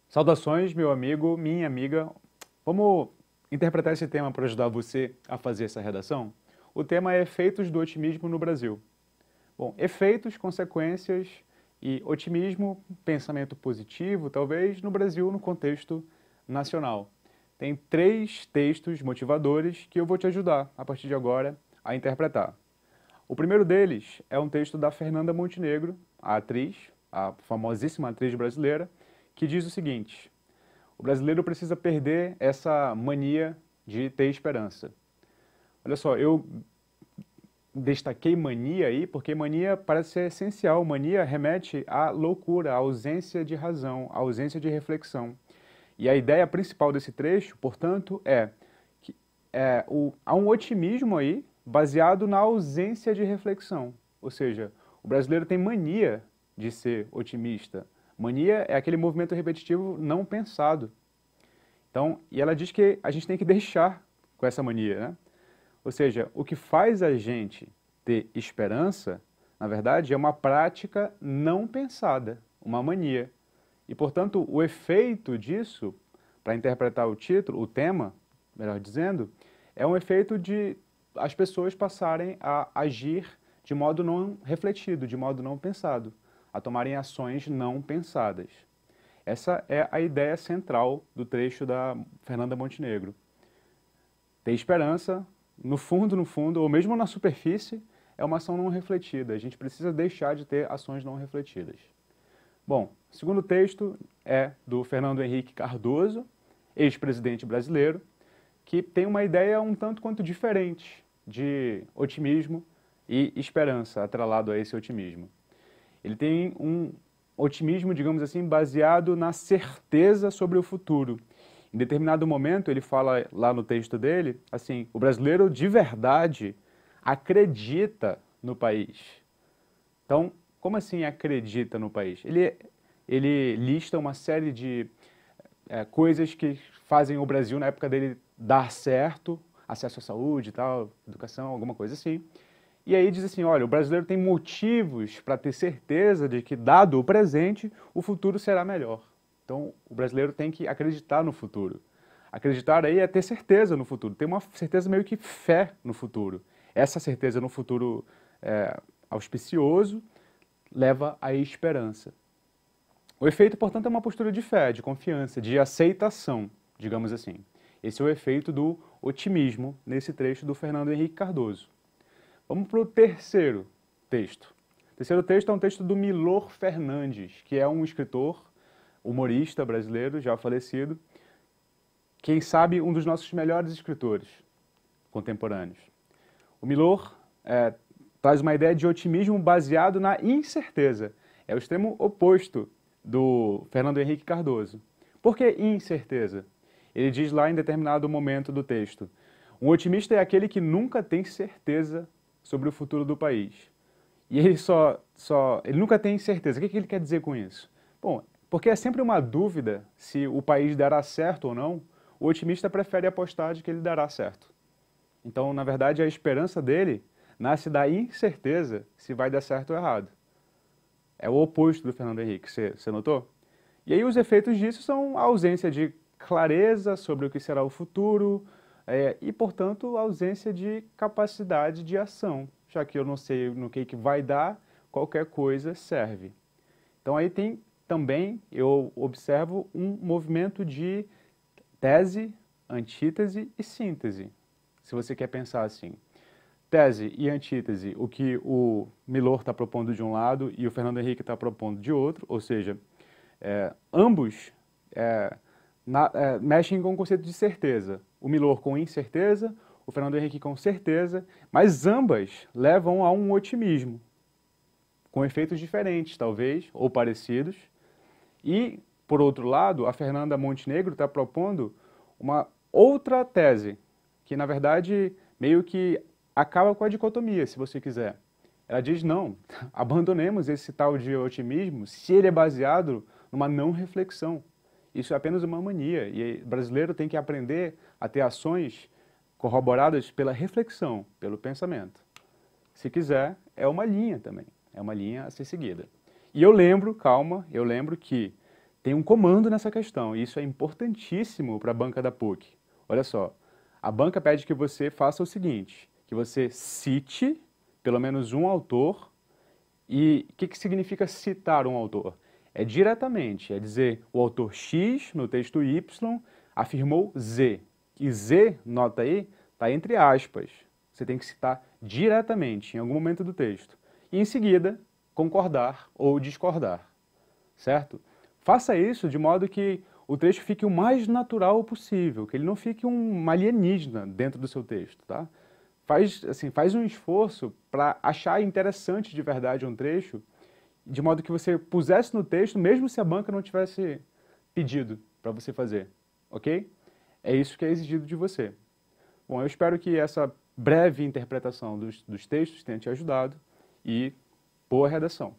Saudações, meu amigo, minha amiga. Vamos interpretar esse tema para ajudar você a fazer essa redação? O tema é efeitos do otimismo no Brasil. Bom, efeitos, consequências e otimismo, pensamento positivo, talvez, no Brasil, no contexto nacional. Tem 3 textos motivadores que eu vou te ajudar, a partir de agora, a interpretar. O primeiro deles é um texto da Fernanda Montenegro, a atriz, a famosíssima atriz brasileira, que diz o seguinte: o brasileiro precisa perder essa mania de ter esperança. Olha só, eu destaquei mania aí porque mania parece ser essencial. Mania remete à loucura, à ausência de razão, à ausência de reflexão. E a ideia principal desse trecho, portanto, é que há um otimismo aí baseado na ausência de reflexão. Ou seja, o brasileiro tem mania de ser otimista. Mania é aquele movimento repetitivo não pensado. Então, e ela diz que a gente tem que deixar com essa mania, né? Ou seja, o que faz a gente ter esperança, na verdade, é uma prática não pensada, uma mania. E, portanto, o efeito disso, para interpretar o título, o tema, melhor dizendo, é um efeito de as pessoas passarem a agir de modo não refletido, de modo não pensado, a tomarem ações não pensadas. Essa é a ideia central do trecho da Fernanda Montenegro. Ter esperança, no fundo, ou mesmo na superfície, é uma ação não refletida. A gente precisa deixar de ter ações não refletidas. Bom, o segundo texto é do Fernando Henrique Cardoso, ex-presidente brasileiro, que tem uma ideia um tanto quanto diferente de otimismo e esperança atrelado a esse otimismo. Ele tem um otimismo, digamos assim, baseado na certeza sobre o futuro. Em determinado momento, ele fala lá no texto dele, assim, o brasileiro de verdade acredita no país. Então, como assim acredita no país? Ele lista uma série de coisas que fazem o Brasil, na época dele, dar certo, acesso à saúde e tal, educação, alguma coisa assim. E aí diz assim, olha, o brasileiro tem motivos para ter certeza de que, dado o presente, o futuro será melhor. Então, o brasileiro tem que acreditar no futuro. Acreditar aí é ter certeza no futuro, ter uma certeza meio que fé no futuro. Essa certeza no futuro auspicioso leva à esperança. O efeito, portanto, é uma postura de fé, de confiança, de aceitação, digamos assim. Esse é o efeito do otimismo nesse trecho do Fernando Henrique Cardoso. Vamos para o terceiro texto. O terceiro texto é um texto do Milor Fernandes, que é um escritor, humorista brasileiro, já falecido, quem sabe um dos nossos melhores escritores contemporâneos. O Milor traz uma ideia de otimismo baseado na incerteza. É o extremo oposto do Fernando Henrique Cardoso. Por que incerteza? Ele diz lá em determinado momento do texto: um otimista é aquele que nunca tem certeza sobre o futuro do país. E ele ele nunca tem certeza. O que ele quer dizer com isso? Bom, porque é sempre uma dúvida se o país dará certo ou não, o otimista prefere apostar de que ele dará certo. Então, na verdade, a esperança dele nasce da incerteza se vai dar certo ou errado. É o oposto do Fernando Henrique, você notou? E aí os efeitos disso são a ausência de clareza sobre o que será o futuro e, portanto, a ausência de capacidade de ação, já que eu não sei no que vai dar, qualquer coisa serve. Então aí tem também, eu observo, um movimento de tese, antítese e síntese, se você quer pensar assim. Tese e antítese, o que o Milor está propondo de um lado e o Fernando Henrique está propondo de outro, ou seja, ambos mexem com o conceito de certeza. O Milor com incerteza, o Fernando Henrique com certeza, mas ambas levam a um otimismo, com efeitos diferentes, talvez, ou parecidos. E, por outro lado, a Fernanda Montenegro está propondo uma outra tese, que, na verdade, meio que acaba com a dicotomia, se você quiser. Ela diz, não, abandonemos esse tal de otimismo se ele é baseado numa não reflexão. Isso é apenas uma mania, e o brasileiro tem que aprender a ter ações corroboradas pela reflexão, pelo pensamento. Se quiser, é uma linha também, é uma linha a ser seguida. E eu lembro, calma, eu lembro que tem um comando nessa questão, e isso é importantíssimo para a banca da PUC. Olha só, a banca pede que você faça o seguinte, que você cite pelo menos um autor. E o que significa citar um autor? É diretamente, é dizer o autor X no texto Y afirmou Z. E Z, nota aí, está entre aspas. Você tem que citar diretamente em algum momento do texto. E em seguida, concordar ou discordar, certo? Faça isso de modo que o texto fique o mais natural possível, que ele não fique um alienígena dentro do seu texto, tá? Faz um esforço para achar interessante de verdade um trecho, de modo que você pusesse no texto, mesmo se a banca não tivesse pedido para você fazer, ok? É isso que é exigido de você. Bom, eu espero que essa breve interpretação dos textos tenha te ajudado e boa redação.